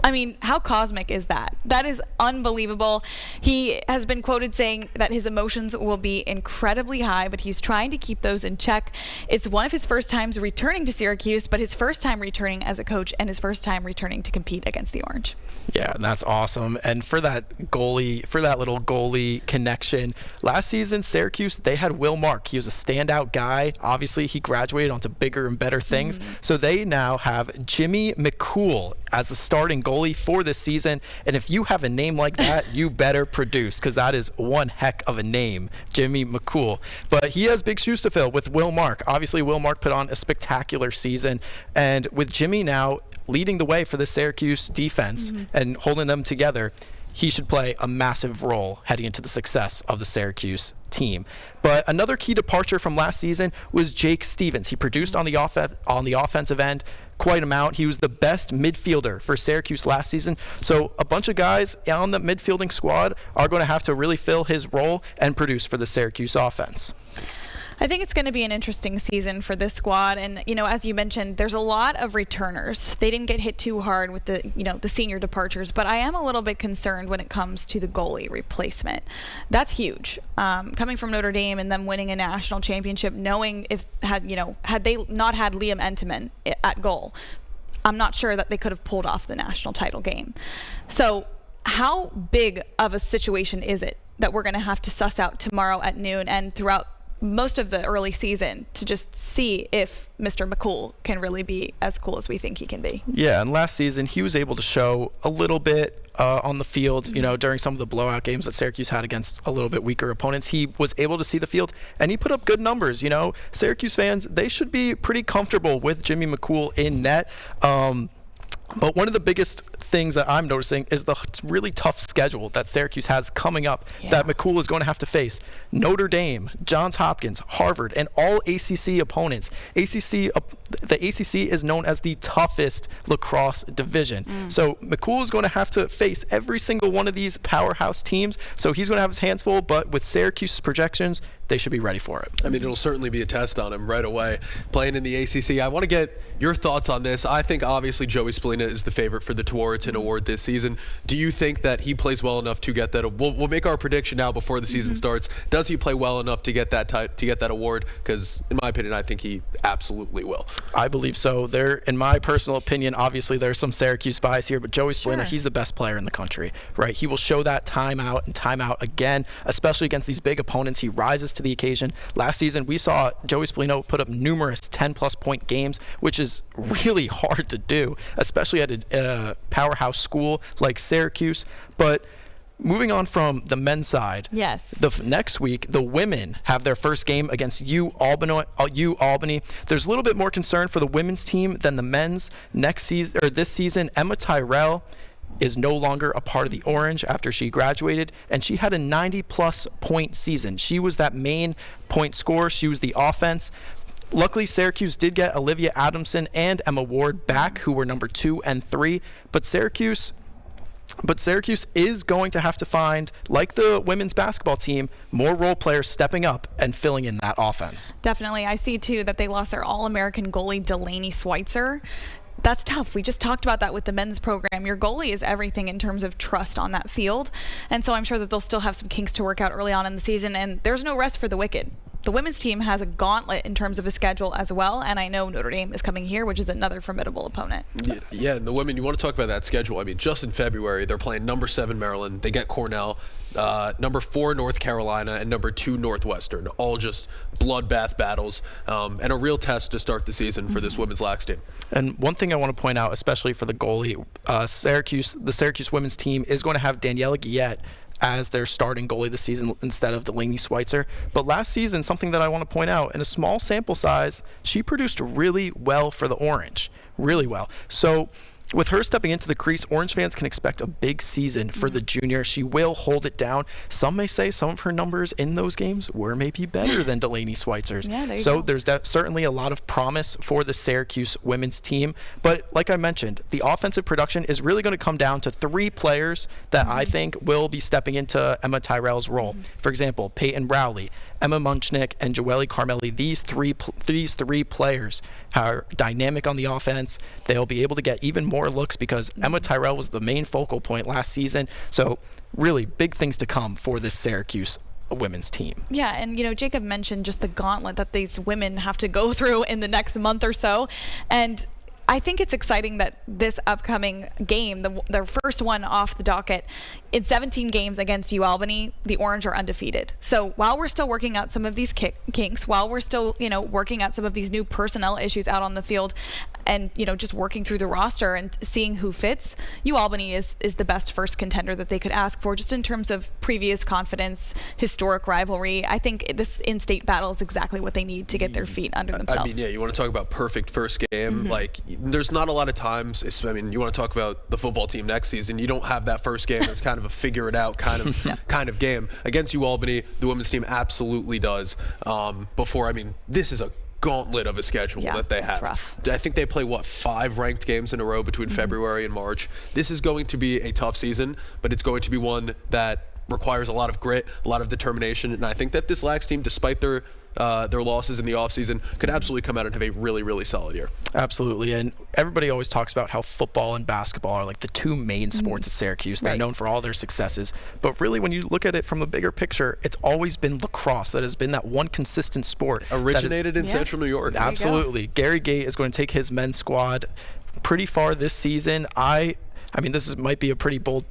I mean, how cosmic is that? That is unbelievable. He has been quoted saying that his emotions will be incredibly high, but he's trying to keep those in check. It's one of his first times returning to Syracuse, but his first time returning as a coach and his first time returning to compete against the Orange. Yeah, that's awesome. And for that little goalie connection, last season, Syracuse, they had Will Mark. He was a standout guy. Obviously, he graduated onto bigger and better things. So they now have Jimmy McCool as the starting goalie for this season. And if you have a name like that, you better produce, because that is one heck of a name, Jimmy McCool. But he has big shoes to fill with Will Mark. Obviously, Will Mark put on a spectacular season. And with Jimmy now leading the way for the Syracuse defense and holding them together, he should play a massive role heading into the success of the Syracuse team. But another key departure from last season was Jake Stevens. He produced on the offensive end quite amount. He was the best midfielder for Syracuse last season. So a bunch of guys on the midfielding squad are going to have to really fill his role and produce for the Syracuse offense. I think it's going to be an interesting season for this squad. And, as you mentioned, there's a lot of returners. They didn't get hit too hard with the senior departures, but I am a little bit concerned when it comes to the goalie replacement. That's huge. Coming from Notre Dame and them winning a national championship, knowing had they not had Liam Entenmann at goal, I'm not sure that they could have pulled off the national title game. So how big of a situation is it that we're going to have to suss out tomorrow at noon and throughout most of the early season to just see if Mr. McCool can really be as cool as we think he can be? Yeah, and last season he was able to show a little bit on the field, during some of the blowout games that Syracuse had against a little bit weaker opponents. He was able to see the field, and he put up good numbers. Syracuse fans, they should be pretty comfortable with Jimmy McCool in net. But one of the biggest things that I'm noticing is the really tough schedule that Syracuse has coming up that McCool is going to have to face. Notre Dame, Johns Hopkins, Harvard, and all ACC opponents. The ACC is known as the toughest lacrosse division. So McCool is going to have to face every single one of these powerhouse teams. So he's going to have his hands full, but with Syracuse's projections, they should be ready for it. I mean, it'll certainly be a test on him right away, playing in the ACC. I want to get your thoughts on this. I think obviously Joey Spallina is the favorite for the Tewaaraton Award this season. Do you think that he plays well enough to get that? We'll make our prediction now before the season starts. Does he play well enough to get that award? Because in my opinion, I think he absolutely will. I believe so. In my personal opinion, obviously there's some Syracuse bias here, but Joey Spallina, he's the best player in the country, right? He will show that time out and time out again, especially against these big opponents. He rises to the occasion. Last season, we saw Joey Spallina put up numerous 10-plus point games, which is really hard to do, especially at a powerhouse school like Syracuse. But moving on from the men's side, next week, the women have their first game against Albany. There's a little bit more concern for the women's team than the men's. This season, Emma Tyrell is no longer a part of the Orange after she graduated, and she had a 90-plus point season. She was that main point scorer. She was the offense. Luckily, Syracuse did get Olivia Adamson and Emma Ward back, who were number 2 and 3. But Syracuse is going to have to find, like the women's basketball team, more role players stepping up and filling in that offense. Definitely. I see, too, that they lost their All-American goalie, Delaney Schweitzer. That's tough. We just talked about that with the men's program. Your goalie is everything in terms of trust on that field. And so I'm sure that they'll still have some kinks to work out early on in the season. And there's no rest for the Wicked. The women's team has a gauntlet in terms of a schedule as well, and I know Notre Dame is coming here, which is another formidable opponent. Yeah, and the women, you want to talk about that schedule. I mean, just in February, they're playing number 7 Maryland. They get Cornell, number 4 North Carolina, and number 2 Northwestern. All just bloodbath battles, and a real test to start the season for this women's lax team. And one thing I want to point out, especially for the goalie, the Syracuse women's team is going to have Daniela Guillet as their starting goalie this season instead of Delaney Schweitzer. But last season, something that I want to point out, in a small sample size, she produced really well for the Orange. Really well. So with her stepping into the crease, Orange fans can expect a big season for the junior. She will hold it down. Some may say some of her numbers in those games were maybe better than Delaney Schweitzer's. There's certainly a lot of promise for the Syracuse women's team. But like I mentioned, the offensive production is really going to come down to 3 players that I think will be stepping into Emma Tyrell's role. For example, Peyton Rowley, Emma Munchnick, and Joelle Carmelli. These three players are dynamic on the offense. They'll be able to get even more more looks because Emma Tyrell was the main focal point last season. So really big things to come for this Syracuse women's team. Yeah, and Jacob mentioned just the gauntlet that these women have to go through in the next month or so. And I think it's exciting that this upcoming game, their first one off the docket, in 17 games against UAlbany, the Orange are undefeated. So while we're still working out some of these kinks, while we're still, working out some of these new personnel issues out on the field, and just working through the roster and seeing who fits, UAlbany is the best first contender that they could ask for, just in terms of previous confidence, historic rivalry. I think this in-state battle is exactly what they need to get their feet under themselves. You want to talk about perfect first game. Like, there's not a lot of times. You want to talk about the football team next season. You don't have that first game as kind of a figure it out kind of game. Against UAlbany, the women's team absolutely does. This is a gauntlet of a schedule that they have. Rough. I think they play 5 ranked games in a row between February and March. This is going to be a tough season, but it's going to be one that requires a lot of grit, a lot of determination, and I think that this Lax team, despite their losses in the offseason, could absolutely come out and have a really, really solid year. Absolutely. And everybody always talks about how football and basketball are like the two main sports at Syracuse. They're known for all their successes. But really, when you look at it from a bigger picture, it's always been lacrosse that has been that one consistent sport. Originated in Central New York. Absolutely. Gary Gate is going to take his men's squad pretty far this season. This might be a pretty bold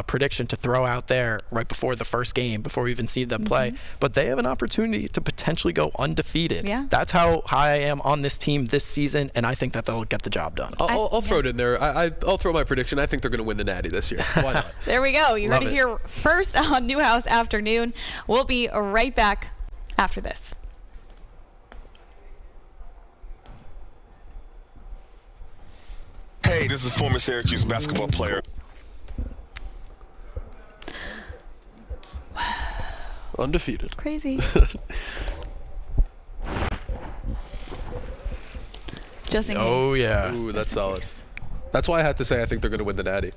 prediction to throw out there right before the first game, before we even see them play. But they have an opportunity to potentially go undefeated. Yeah. That's how high I am on this team this season, and I think that they'll get the job done. I'll throw it in there. I'll throw my prediction. I think they're going to win the Natty this year. Why not? There we go. You heard it here first on Newhouse Afternoon. We'll be right back after this. Hey, this is former Syracuse basketball player. Undefeated. Crazy. Just in case. Oh, yeah. Ooh, that's solid. That's why I had to say I think they're going to win the Natty.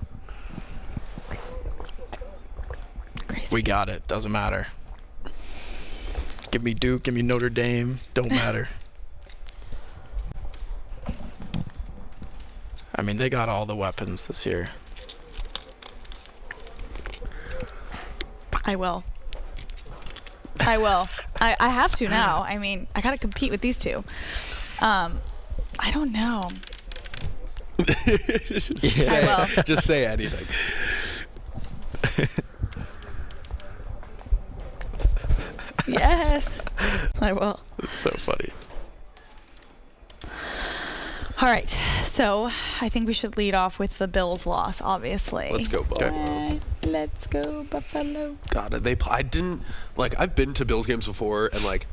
Crazy. We got it. Doesn't matter. Give me Duke, give me Notre Dame. Don't matter. They got all the weapons this year. I will. I have to now. I got to compete with these two. I don't know. I will. Just say anything. Yes, I will. It's so funny. All right, so I think we should lead off with the Bills' loss, obviously. Let's go, Buffalo. Let's go, Buffalo. God, I've been to Bills games before, and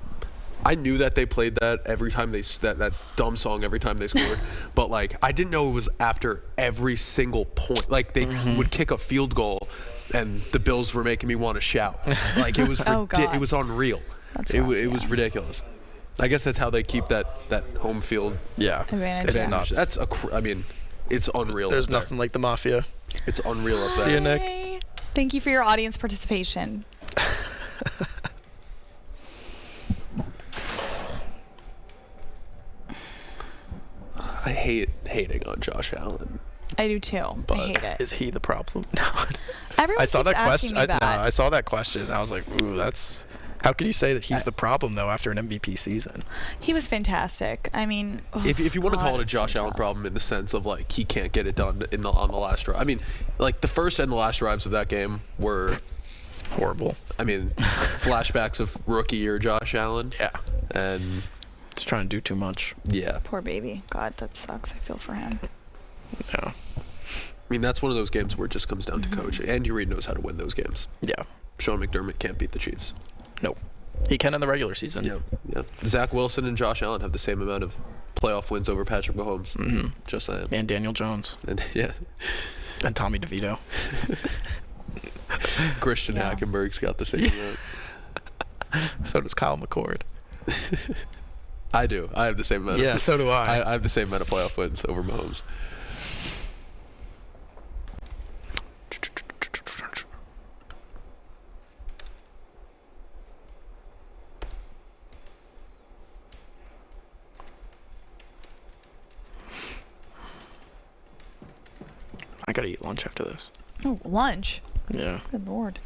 I knew that they played that every time that dumb song every time they scored, but I didn't know it was after every single point. They would kick a field goal, and the Bills were making me want to shout. It was it was unreal. It was ridiculous. I guess that's how they keep that home field advantage. It's nuts. That's it's unreal. There's nothing like the Mafia. It's unreal up there. See you, Nick. Thank you for your audience participation. I hate hating on Josh Allen. I do too. But I hate it. Is he the problem? Everyone I saw keeps that question. asking me that. I saw that question. And I was like, ooh, that's. How could you say that he's the problem though after an MVP season? He was fantastic. If you want to call it a Josh Allen problem in the sense of he can't get it done on the last drive. The first and the last drives of that game were horrible. Flashbacks of rookie year Josh Allen. Yeah. And just trying to do too much. Yeah. Poor baby. God, that sucks. I feel for him. Yeah. That's one of those games where it just comes down to coaching. Andy Reid knows how to win those games. Yeah. Sean McDermott can't beat the Chiefs. Nope. He can in the regular season. Yep. Zach Wilson and Josh Allen have the same amount of playoff wins over Patrick Mahomes. Mm-hmm. Just saying. And Daniel Jones. And And Tommy DeVito. Christian Hackenberg's got the same amount. So does Kyle McCord. I do. I have the same amount. Yeah, so do I. I have the same amount of playoff wins over Mahomes. gotta eat lunch after this. Oh, lunch. Yeah. Good Lord.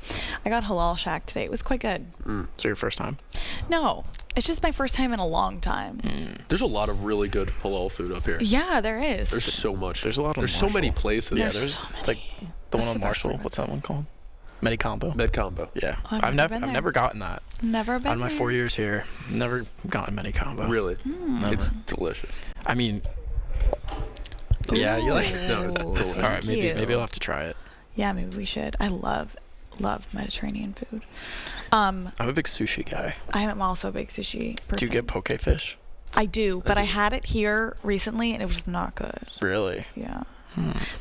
I got Halal Shack today. It was quite good. So your first time? No, it's just my first time in a long time. There's a lot of really good halal food up here. Yeah, there is. There's so much. There's a lot on There's so many Marshall. places. Yeah, there's like the one on Marshall. What's that one called? Medicombo. Medcombo. Yeah. I've I've never been there. never gotten that. Never been On my there. 4 years here, never gotten Medicombo. Really? Never. It's delicious. I mean, yeah, you like it? No, it's delicious. All right, maybe Cute. I'll have to try it. Yeah, maybe we should. I love Mediterranean food. I'm a big sushi guy. I am also a big sushi person. Do you get poke fish? I do, but I had it here recently and it was not good. Really? Yeah.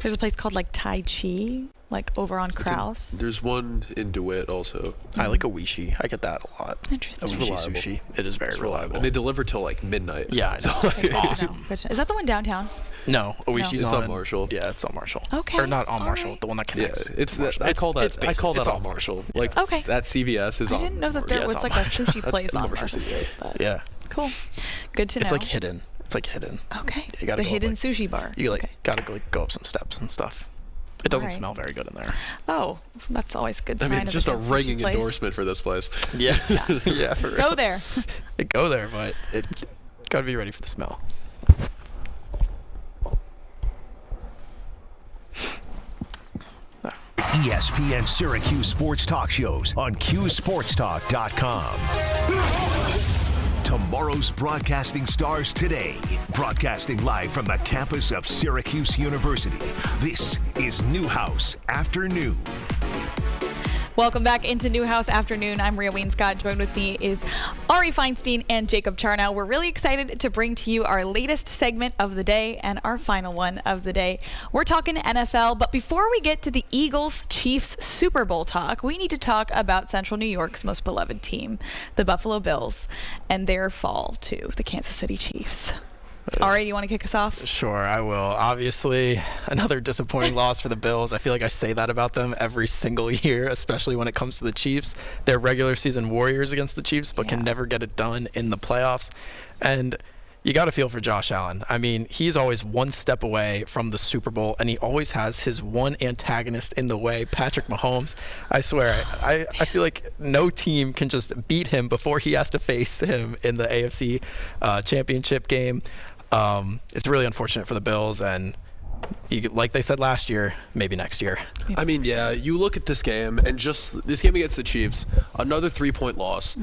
There's a place called like Tai Chi, like over on Krause. There's one in DeWitt also. I like Oishi. I get that a lot. Interesting. Oishi reliable. sushi. It is very It's reliable. And they deliver till like midnight. Yeah, I know. Good It's to awesome. know. Good to know. Is that the one downtown? No, Oishi's It's on Marshall. Yeah, it's on Marshall. Okay, Or not on all Marshall. right. The one that Yeah, connects. it's that. Marshall. I call that. I call that it's on Marshall. Yeah. Like Okay. that CVS is I on. didn't know that Marshall. there Yeah, was it's like on a sushi place the on Marshall Marshall. CVS. But Yeah. cool. Good to know. It's like hidden. It's like hidden. Okay. You gotta the go, hidden like- sushi bar. You like Okay. gotta like go up some steps and stuff. It doesn't Alright. smell very good in there. Oh, that's always a good I sign. mean, of just a good sushi ringing place. endorsement for this place. Yeah. Yeah, for real. Go there. Go there, but it gotta be ready for the smell. ESPN Syracuse sports talk shows on CuseSportsTalk.com. Tomorrow's broadcasting stars today, broadcasting live from the campus of Syracuse University. This is Newhouse Afternoon. Welcome back into Newhouse Afternoon. I'm Maria Wainscott. Joined with me is Ari Feinstein and Jacob Charnow. We're really excited to bring to you our latest segment of the day and our final one of the day. We're talking NFL, but before we get to the Eagles-Chiefs Super Bowl talk, we need to talk about Central New York's most beloved team, the Buffalo Bills, and their fall to the Kansas City Chiefs. Ari, do you want to kick us off? Sure, I will. Obviously, another disappointing loss for the Bills. I feel like I say that about them every single year, especially when it comes to the Chiefs. They're regular season warriors against the Chiefs, but can never get it done in the playoffs. And you got to feel for Josh Allen. I mean, he's always one step away from the Super Bowl, and he always has his one antagonist in the way, Patrick Mahomes. I swear, I feel like no team can just beat him before he has to face him in the AFC championship game. It's really unfortunate for the Bills, and like they said last year, maybe next year. I mean, yeah, you look at this game, and just this game against the Chiefs, another 3-point loss,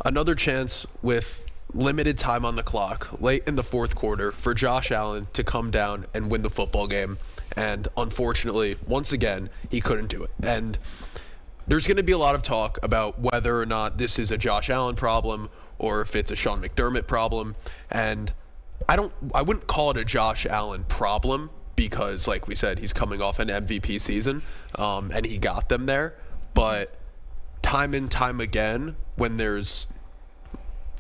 another chance with limited time on the clock, late in the fourth quarter, for Josh Allen to come down and win the football game. And unfortunately, once again, he couldn't do it. And there's going to be a lot of talk about whether or not this is a Josh Allen problem or if it's a Sean McDermott problem. And I wouldn't call it a Josh Allen problem because, like we said, he's coming off an MVP season, and he got them there. But time and time again, when there's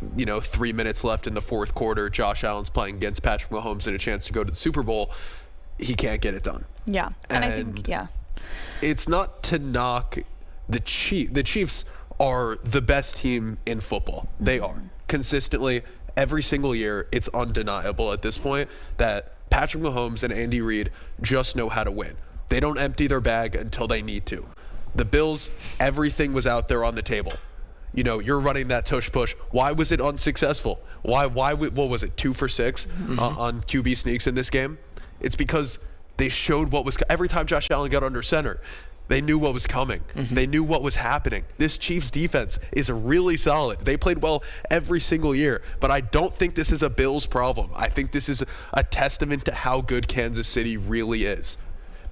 3 minutes left in the fourth quarter, Josh Allen's playing against Patrick Mahomes and a chance to go to the Super Bowl, he can't get it done. Yeah, and I think, it's not to knock the Chiefs. The Chiefs are the best team in football. They are. Consistently, every single year, it's undeniable at this point that Patrick Mahomes and Andy Reid just know how to win. They don't empty their bag until they need to. The Bills, everything was out there on the table. You're running that tush push. Why was it unsuccessful? What was it, 2 for 6 on QB sneaks in this game? It's because they showed what was, every time Josh Allen got under center, they knew what was coming. They knew what was happening. This Chiefs defense is really solid. They played well every single year, but I don't think this is a Bills problem. I think this is a testament to how good Kansas City really is,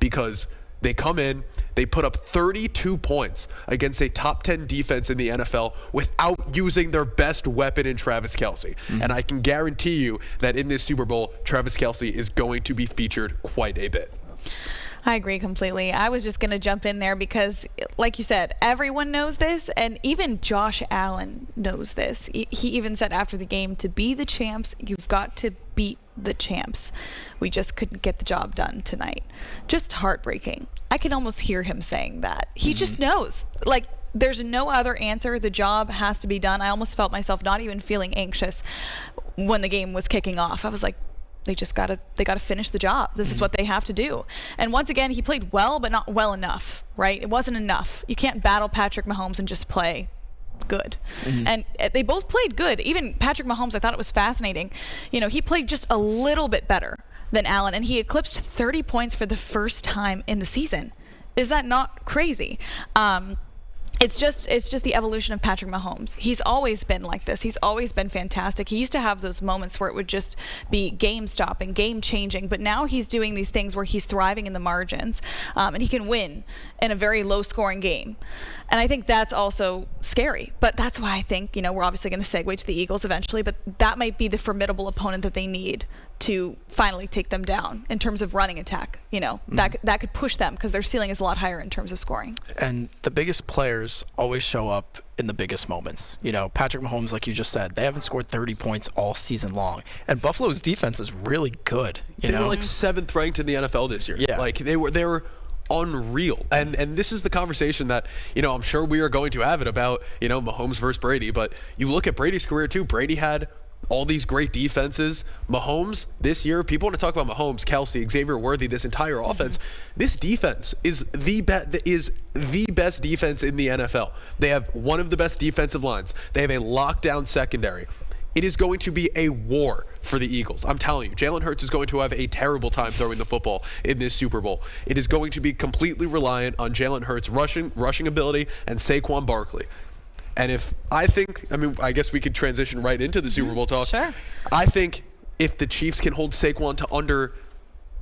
because they come in, they put up 32 points against a top 10 defense in the NFL without using their best weapon in Travis Kelce. And I can guarantee you that in this Super Bowl, Travis Kelce is going to be featured quite a bit. I agree completely. I was just going to jump in there because, like you said, everyone knows this, and even Josh Allen knows this. He even said after the game, to be the champs, you've got to beat the champs. We just couldn't get the job done tonight. Just heartbreaking. I can almost hear him saying that. He just knows. Like, there's no other answer. The job has to be done. I almost felt myself not even feeling anxious when the game was kicking off. I was like, they gotta finish the job. This is what they have to do. And once again, he played well, but not well enough, right? It wasn't enough. You can't battle Patrick Mahomes and just play good. And they both played good. Even Patrick Mahomes, I thought it was fascinating. He played just a little bit better than Allen, and he eclipsed 30 points for the first time in the season. Is that not crazy? It's just the evolution of Patrick Mahomes. He's always been like this. He's always been fantastic. He used to have those moments where it would just be game-stopping, game-changing, but now he's doing these things where he's thriving in the margins, and he can win in a very low-scoring game. And I think that's also scary. But that's why I think, we're obviously going to segue to the Eagles eventually, but that might be the formidable opponent that they need to finally take them down in terms of running attack. That could push them because their ceiling is a lot higher in terms of scoring. And the biggest players always show up in the biggest moments. Patrick Mahomes, like you just said, they haven't scored 30 points all season long. And Buffalo's defense is really good. They were like 7th ranked in the NFL this year. Yeah. Like they were unreal. And this is the conversation that, I'm sure we are going to have it about, Mahomes versus Brady. But you look at Brady's career too. Brady had all these great defenses. Mahomes this year, people want to talk about Mahomes, Kelsey, Xavier Worthy, this entire offense. This defense is the best defense in the NFL. They have one of the best defensive lines. They have a lockdown secondary. It is going to be a war for the Eagles. I'm telling you, Jalen Hurts is going to have a terrible time throwing the football in this Super Bowl. It is going to be completely reliant on Jalen Hurts' rushing ability and Saquon Barkley. And I guess we could transition right into the Super Bowl talk. Sure. I think if the Chiefs can hold Saquon to under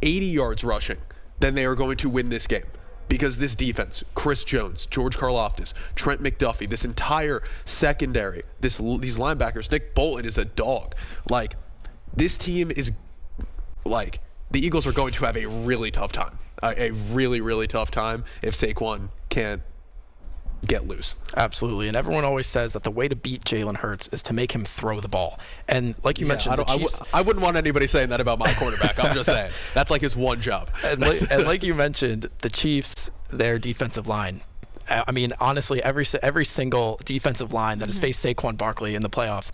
80 yards rushing, then they are going to win this game. Because this defense, Chris Jones, George Karlaftis, Trent McDuffie, this entire secondary, these linebackers, Nick Bolton is a dog. Like, this team is, like, the Eagles are going to have a really tough time. A really, really tough time if Saquon can't get loose. Absolutely. And everyone always says that the way to beat Jalen Hurts is to make him throw the ball. And like you mentioned, the Chiefs, I wouldn't want anybody saying that about my quarterback. I'm just saying. That's like his one job. And like you mentioned, the Chiefs, their defensive line, I mean, honestly, every single defensive line that has faced Saquon Barkley in the playoffs,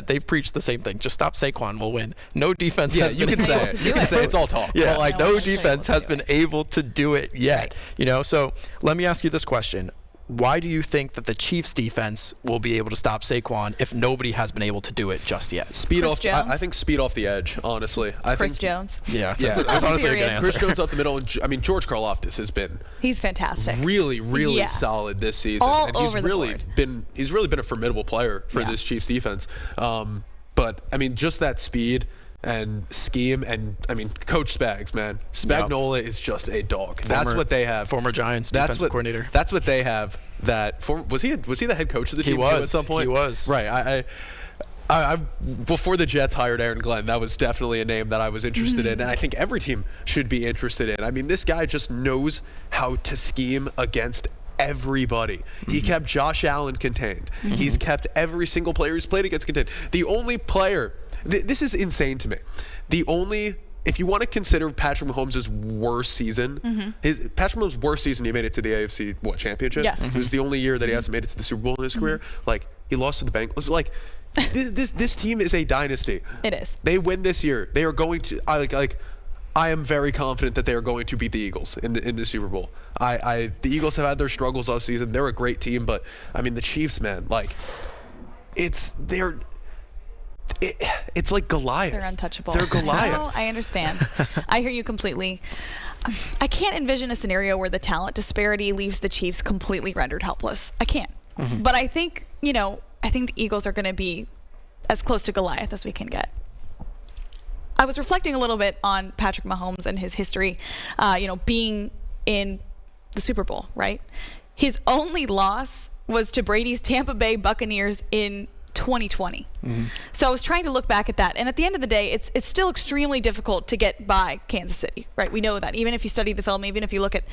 they've preached the same thing. Just stop Saquon, we'll win. No defense has been able to do it. You can say it's all talk. Yeah, like no defense has been able to do it yet. Right. So let me ask you this question. Why do you think that the Chiefs defense will be able to stop Saquon if nobody has been able to do it just yet? I think speed off the edge, honestly. Chris Jones. Yeah, that's honestly a good answer. Chris Jones off the middle. And, George Karlaftis has been he's fantastic. Really, really solid this season. And he's really been a formidable player for this Chiefs defense. But just that speed and scheme, and Coach Spags, man. Spagnuolo is just a dog. That's what they have. Former Giants defensive coordinator. That's what they have. Was he the head coach of the team at some point? He was. Right. I before the Jets hired Aaron Glenn, that was definitely a name that I was interested in, and I think every team should be interested in. This guy just knows how to scheme against everybody. He kept Josh Allen contained. He's kept every single player he's played against contained. The only player, this is insane to me. If you want to consider Patrick Mahomes' worst season, Patrick Mahomes' worst season, he made it to the AFC championship. Yes. It was the only year that he hasn't made it to the Super Bowl in his career. Like, he lost to the Bengals. Like, this team is a dynasty. It is. They win this year. They are going to. I am very confident that they are going to beat the Eagles in the Super Bowl. The Eagles have had their struggles all season. They're a great team, but the Chiefs, man, it's like Goliath. They're untouchable. They're Goliath. No, I understand. I hear you completely. I can't envision a scenario where the talent disparity leaves the Chiefs completely rendered helpless. I can't. But I think, I think the Eagles are going to be as close to Goliath as we can get. I was reflecting a little bit on Patrick Mahomes and his history, being in the Super Bowl, right? His only loss was to Brady's Tampa Bay Buccaneers in 2020. So I was trying to look back at that. And at the end of the day, it's still extremely difficult to get by Kansas City, right? We know that. Even if you study the film, even if you look at,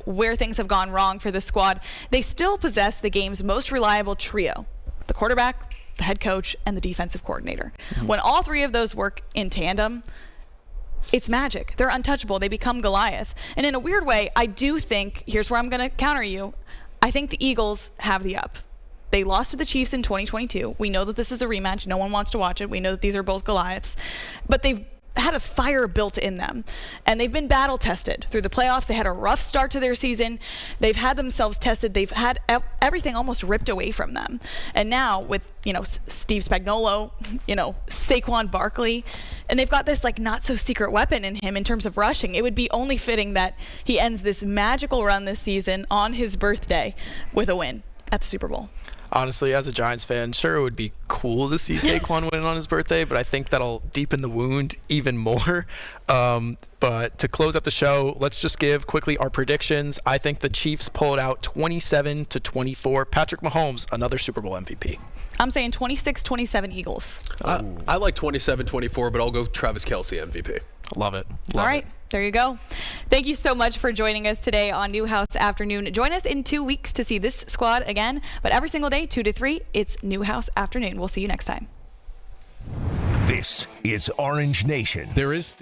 where things have gone wrong for this squad, they still possess the game's most reliable trio: the quarterback, the head coach, and the defensive coordinator. When all three of those work in tandem, it's magic. They're untouchable. They become Goliath. And in a weird way, I do think, here's where I'm going to counter you, I think the Eagles have the up. They lost to the Chiefs in 2022. We know that this is a rematch. No one wants to watch it. We know that these are both Goliaths. But they've had a fire built in them, and they've been battle tested through the playoffs. They had a rough start to their season. They've had themselves tested. They've had everything almost ripped away from them. And now with, Steve Spagnuolo, Saquon Barkley, and they've got this not so secret weapon in him in terms of rushing. It would be only fitting that he ends this magical run this season on his birthday with a win at the Super Bowl. Honestly, as a Giants fan, sure, it would be cool to see Saquon win on his birthday, but I think that'll deepen the wound even more. But to close out the show, let's just give quickly our predictions. I think the Chiefs pulled out 27-24. Patrick Mahomes, another Super Bowl MVP. I'm saying 26-27 Eagles. I like 27-24, but I'll go Travis Kelce MVP. Love it. All right. There you go. Thank you so much for joining us today on Newhouse Afternoon. Join us in 2 weeks to see this squad again. But every single day, 2 to 3, it's Newhouse Afternoon. We'll see you next time. This is Orange Nation. There is